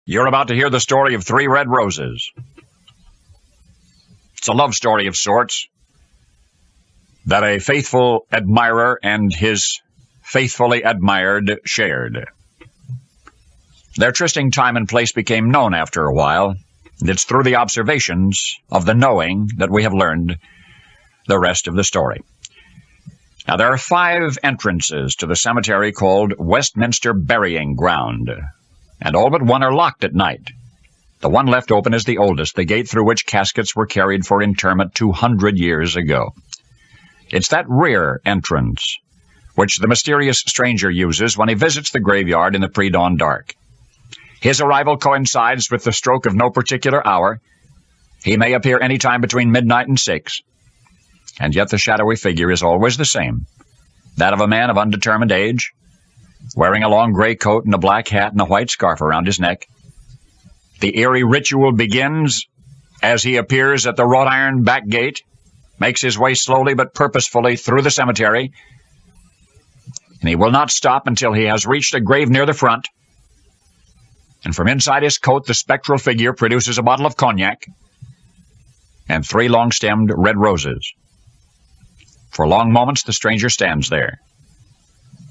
You're about to hear the story of 3 red roses. It's a love story of sorts that a faithful admirer and his faithfully admired shared. Their trysting time and place became known after a while. It's through the observations of the knowing that we have learned the rest of the story. Now, there are 5 entrances to the cemetery called Westminster Burying Ground, and all but one are locked at night. The one left open is the oldest, the gate through which caskets were carried for interment 200 years ago. It's that rear entrance which the mysterious stranger uses when he visits the graveyard in the pre-dawn dark. His arrival coincides with the stroke of no particular hour. He may appear any time between midnight and 6, and yet the shadowy figure is always the same, that of a man of undetermined age, wearing a long gray coat and a black hat and a white scarf around his neck. The eerie ritual begins as he appears at the wrought iron back gate, makes his way slowly but purposefully through the cemetery, and he will not stop until he has reached a grave near the front. And from inside his coat, the spectral figure produces a bottle of cognac and 3 long-stemmed red roses. For long moments, the stranger stands there.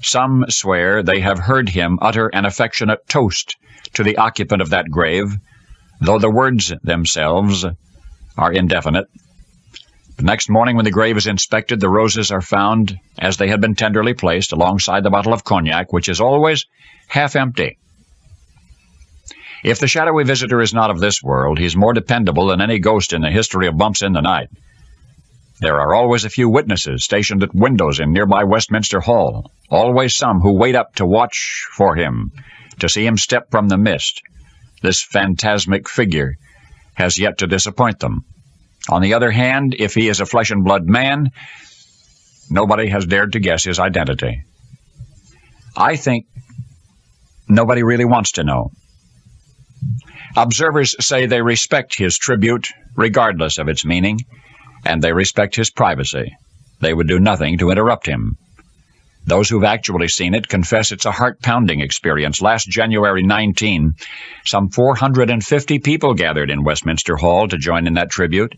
Some swear they have heard him utter an affectionate toast to the occupant of that grave, though the words themselves are indefinite. The next morning, when the grave is inspected, the roses are found as they had been tenderly placed alongside the bottle of cognac, which is always half empty. If the shadowy visitor is not of this world, he's more dependable than any ghost in the history of bumps in the night. There are always a few witnesses stationed at windows in nearby Westminster Hall, always some who wait up to watch for him, to see him step from the mist. This phantasmic figure has yet to disappoint them. On the other hand, if he is a flesh and blood man, nobody has dared to guess his identity. I think nobody really wants to know. Observers say they respect his tribute, regardless of its meaning, and they respect his privacy. They would do nothing to interrupt him. Those who've actually seen it confess it's a heart-pounding experience. Last January 19, some 450 people gathered in Westminster Hall to join in that tribute.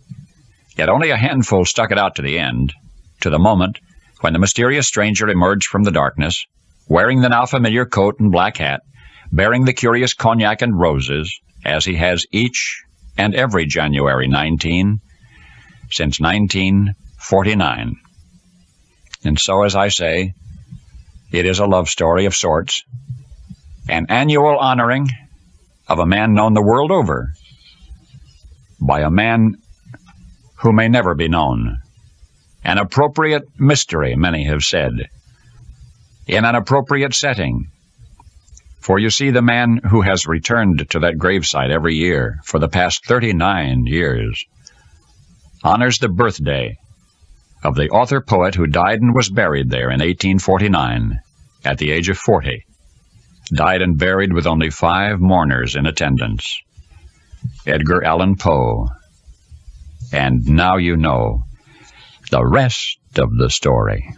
Yet only a handful stuck it out to the end, to the moment when the mysterious stranger emerged from the darkness, wearing the now familiar coat and black hat, bearing the curious cognac and roses, as he has each and every January 19 since 1949. And so, as I say, it is a love story of sorts, an annual honoring of a man known the world over by a man who may never be known, an appropriate mystery, many have said, in an appropriate setting. For you see, the man who has returned to that gravesite every year for the past 39 years honors the birthday of the author-poet who died and was buried there in 1849 at the age of 40, died and buried with only 5 mourners in attendance, Edgar Allan Poe. And now you know the rest of the story.